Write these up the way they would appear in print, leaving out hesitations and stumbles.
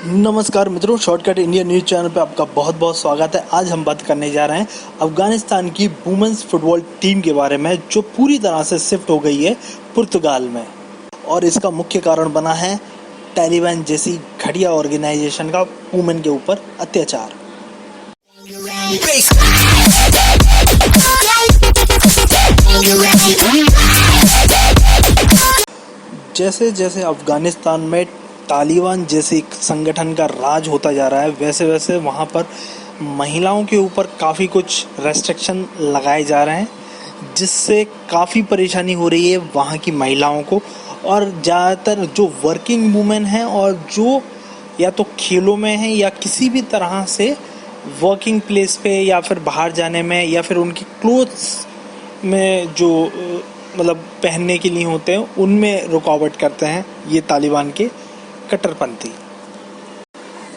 नमस्कार मित्रों, shortcut India news channel पे आपका बहुत बहुत स्वागत है। आज हम बात करने जा रहे हैं अफगानिस्तान की वुमेन्स फुटबॉल टीम के बारे में, जो पूरी तरह से शिफ्ट हो गई है पुर्तगाल में। और इसका मुख्य कारण बना है तालिबान जैसी घटिया ऑर्गेनाइजेशन का वुमेन के ऊपर अत्याचार। जैसे जैसे अफगानिस्तान में तालिबान जैसे संगठन का राज होता जा रहा है, वैसे वैसे वहाँ पर महिलाओं के ऊपर काफ़ी कुछ रेस्ट्रिक्शन लगाए जा रहे हैं, जिससे काफ़ी परेशानी हो रही है वहाँ की महिलाओं को। और ज़्यादातर जो वर्किंग वुमेन हैं और जो या तो खेलों में हैं या किसी भी तरह से वर्किंग प्लेस पे या फिर बाहर जाने में या फिर उनकी क्लोथ्स में जो मतलब पहनने के लिए होते हैं, उनमें रुकावट करते हैं ये तालिबान के कट्टरपंथी।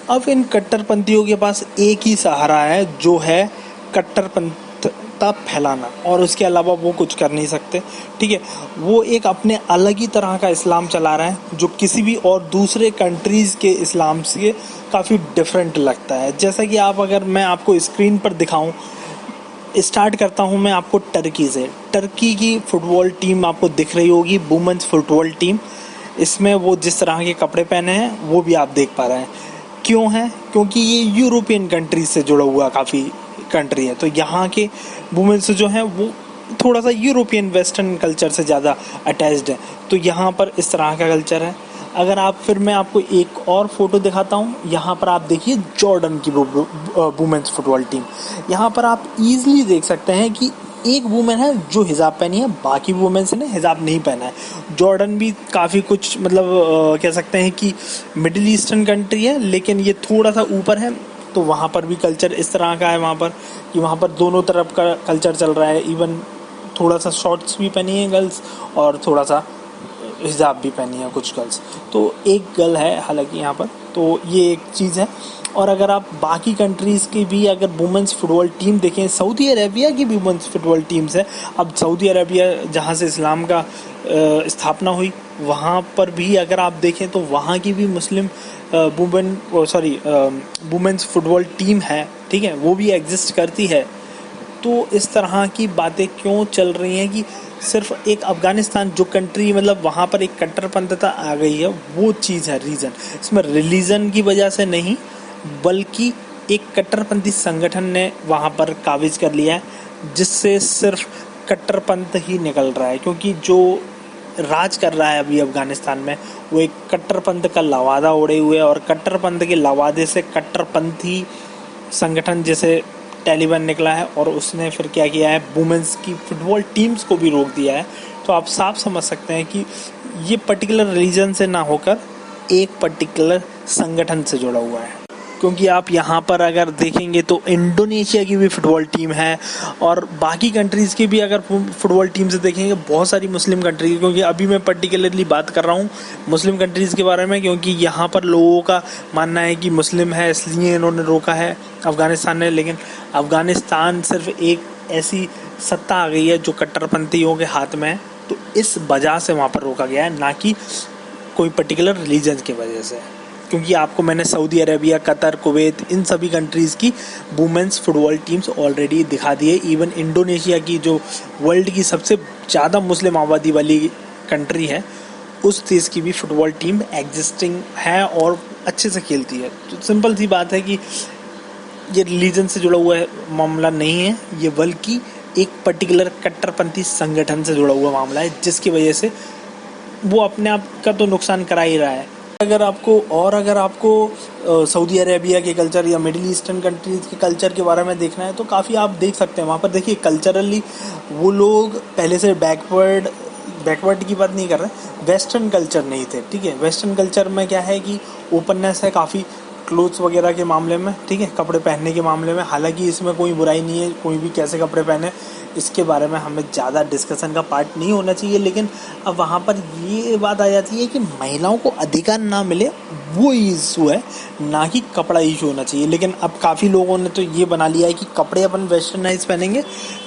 अब इन कट्टरपंथियों के पास एक ही सहारा है, जो है कट्टरपंथता फैलाना, और उसके अलावा वो कुछ कर नहीं सकते। ठीक है, वो एक अपने अलग ही तरह का इस्लाम चला रहे हैं, जो किसी भी और दूसरे कंट्रीज़ के इस्लाम से काफ़ी डिफरेंट लगता है। जैसा कि अगर मैं आपको स्क्रीन पर दिखाऊं, स्टार्ट करता हूं मैं आपको टर्की से। टर्की की फुटबॉल टीम आपको दिख रही होगी, वुमेन्स फुटबॉल टीम। इसमें वो जिस तरह के कपड़े पहने हैं वो भी आप देख पा रहे हैं। क्यों है? क्योंकि ये यूरोपियन कंट्री से जुड़ा हुआ काफ़ी कंट्री है, तो यहाँ के वुमेन्स जो हैं वो थोड़ा सा यूरोपियन वेस्टर्न कल्चर से ज़्यादा अटैच्ड है, तो यहाँ पर इस तरह का कल्चर है। फिर मैं आपको एक और फोटो दिखाता हूँ। यहाँ पर आप देखिए जॉर्डन की वुमेन्स फुटबॉल टीम। यहाँ पर आप इजीली देख सकते हैं कि एक वुमेन है जो हिजाब पहनी है, बाकी वुमेन्स ने हिजाब नहीं पहना है। जॉर्डन भी काफ़ी कुछ कह सकते हैं कि मिडिल ईस्टर्न कंट्री है, लेकिन ये थोड़ा सा ऊपर है, तो वहाँ पर भी कल्चर इस तरह का है वहाँ पर दोनों तरफ का कल्चर चल रहा है। इवन थोड़ा सा शॉर्ट्स भी पहनी है गर्ल्स और थोड़ा सा हिजाब भी पहनी है कुछ गर्ल्स। तो एक गर्ल है हालांकि यहाँ पर, तो ये एक चीज़ है। और अगर आप बाकी कंट्रीज़ की भी अगर वुमेन्स फुटबॉल टीम देखें, सऊदी अरेबिया की भी वुमेन्स फुटबॉल टीम्स है। अब सऊदी अरेबिया जहाँ से इस्लाम का स्थापना हुई, वहाँ पर भी अगर आप देखें तो वहाँ की भी मुस्लिम वुमेन्स फुटबॉल टीम है। ठीक है, वो भी एग्जिस्ट करती है। तो इस तरह की बातें क्यों चल रही हैं कि सिर्फ एक अफ़गानिस्तान जो कंट्री वहाँ पर एक कट्टरपंथता आ गई है, वो चीज़ है रीज़न। इसमें रिलीजन की वजह से नहीं, बल्कि एक कट्टरपंथी संगठन ने वहाँ पर काबिज कर लिया है, जिससे सिर्फ कट्टरपंथ ही निकल रहा है। क्योंकि जो राज कर रहा है अभी अफ़गानिस्तान में, वो एक कट्टरपंथ का लवादा ओढ़े हुए है, और कट्टरपंथ के लवादे से कट्टरपंथी संगठन जैसे तालिबान निकला है, और उसने फिर क्या किया है, वुमेन्स की फुटबॉल टीम्स को भी रोक दिया है। तो आप साफ समझ सकते हैं कि ये पर्टिकुलर रीजन से ना होकर एक पर्टिकुलर संगठन से जुड़ा हुआ है। क्योंकि आप यहाँ पर अगर देखेंगे तो इंडोनेशिया की भी फुटबॉल टीम है, और बाकी कंट्रीज़ की भी अगर फुटबॉल टीम से देखेंगे, बहुत सारी मुस्लिम कंट्री, क्योंकि अभी मैं पर्टिकुलरली बात कर रहा हूँ मुस्लिम कंट्रीज़ के बारे में, क्योंकि यहाँ पर लोगों का मानना है कि मुस्लिम है इसलिए इन्होंने रोका है अफ़गानिस्तान ने। लेकिन अफ़गानिस्तान सिर्फ एक ऐसी सत्ता आ गई है जो कट्टरपंथियों के हाथ में है, तो इस वजह से वहाँ पर रोका गया है, ना कि कोई पर्टिकुलर रिलीजन की वजह से। क्योंकि आपको मैंने सऊदी अरेबिया, कतर, कुवैत, इन सभी कंट्रीज़ की वुमेन्स फुटबॉल टीम्स ऑलरेडी दिखा दी है। इवन इंडोनेशिया की, जो वर्ल्ड की सबसे ज़्यादा मुस्लिम आबादी वाली कंट्री है, उस देश की भी फुटबॉल टीम एग्जिस्टिंग है और अच्छे से खेलती है। तो सिंपल सी बात है कि ये रिलीजन से जुड़ा हुआ मामला नहीं है, ये बल्कि एक पर्टिकुलर कट्टरपंथी संगठन से जुड़ा हुआ मामला है, जिसकी वजह से वो अपने आप का तो नुकसान करा ही रहा है। अगर आपको सऊदी अरेबिया के कल्चर या मिडिल ईस्टर्न कंट्रीज़ के कल्चर के बारे में देखना है, तो काफ़ी आप देख सकते हैं। वहाँ पर देखिए कल्चरली वो लोग पहले से बैकवर्ड की बात नहीं कर रहे, वेस्टर्न कल्चर नहीं थे। ठीक है, वेस्टर्न कल्चर में क्या है कि ओपननेस है काफ़ी क्लोथ्स वगैरह के मामले में। ठीक है, कपड़े पहनने के मामले में, हालांकि इसमें कोई बुराई नहीं है, कोई भी कैसे कपड़े पहने इसके बारे में हमें ज़्यादा डिस्कशन का पार्ट नहीं होना चाहिए। लेकिन अब वहाँ पर ये बात आ जाती है कि महिलाओं को अधिकार ना मिले, वो इशू है, ना कि कपड़ा इशू होना चाहिए। लेकिन अब काफ़ी लोगों ने तो ये बना लिया है कि कपड़े अपन वेस्टर्नाइज पहनेंगे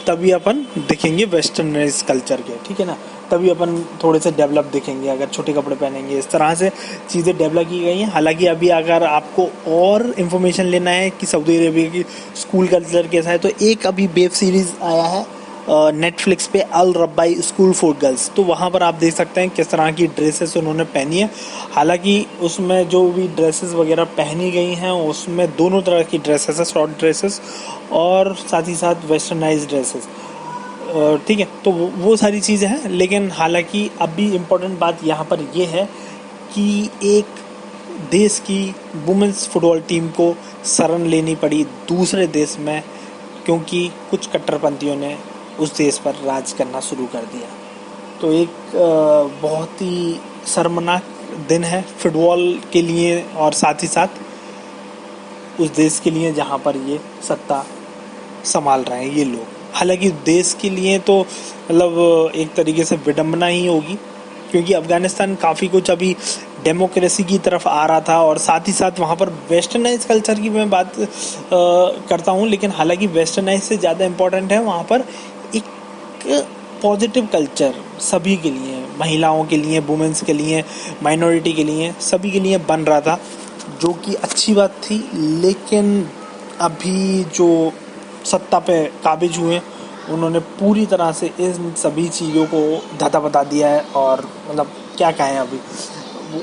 तभी अपन दिखेंगे वेस्टर्नाइज कल्चर के। ठीक है ना, तभी अपन थोड़े से डेवलप दिखेंगे अगर छोटे कपड़े पहनेंगे। इस तरह से चीज़ें डेवलप की गई हैं। हालांकि अभी अगर आपको और इन्फॉर्मेशन लेना है कि सऊदी अरेबिया की स्कूल कल्चर कैसा है, तो एक अभी वेब सीरीज़ आया है नेटफ्लिक्स पे, अल रब्बाई स्कूल फॉर गर्ल्स। तो वहाँ पर आप देख सकते हैं किस तरह की ड्रेसेस उन्होंने पहनी है। हालांकि उसमें जो भी ड्रेसेस वगैरह पहनी गई हैं उसमें दोनों तरह की ड्रेसेस है, शॉर्ट ड्रेसेस और साथ ही साथ वेस्टर्नाइज ड्रेसेस। ठीक है, तो वो सारी चीज़ें हैं। लेकिन हालांकि अभी इम्पोर्टेंट बात यहाँ पर ये है कि एक देश की वुमेंस फुटबॉल टीम को शरण लेनी पड़ी दूसरे देश में, क्योंकि कुछ कट्टरपंथियों ने उस देश पर राज करना शुरू कर दिया। तो एक बहुत ही शर्मनाक दिन है फुटबॉल के लिए और साथ ही साथ उस देश के लिए जहाँ पर ये सत्ता संभाल रहे हैं ये लोग। हालांकि देश के लिए तो मतलब एक तरीके से विडंबना ही होगी, क्योंकि अफ़गानिस्तान काफ़ी कुछ अभी डेमोक्रेसी की तरफ आ रहा था और साथ ही साथ वहाँ पर वेस्टर्नाइज कल्चर की मैं बात करता हूँ। लेकिन हालांकि वेस्टर्नाइज से ज़्यादा इम्पोर्टेंट है वहाँ पर एक पॉजिटिव कल्चर सभी के लिए, महिलाओं के लिए, वुमेंस के लिए, माइनॉरिटी के लिए, सभी के लिए बन रहा था, जो कि अच्छी बात थी। लेकिन अभी जो सत्ता पे काबिज हुए उन्होंने पूरी तरह से इन सभी चीज़ों को धता बता दिया है। और मतलब क्या कहें, अभी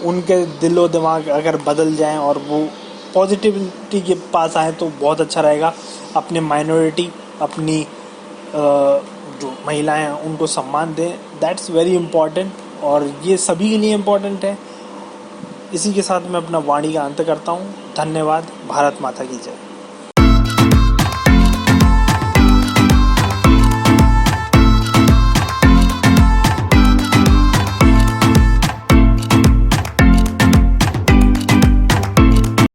उनके दिलो दिमाग अगर बदल जाएं और वो पॉजिटिविटी के पास आए तो बहुत अच्छा रहेगा। अपने माइनॉरिटी, अपनी जो महिलाएं हैं उनको सम्मान दें, दैट्स वेरी इम्पॉर्टेंट और ये सभी के लिए इम्पॉर्टेंट है। इसी के साथ मैं अपना वाणी का अंत करता हूँ। धन्यवाद। भारत माता की जय।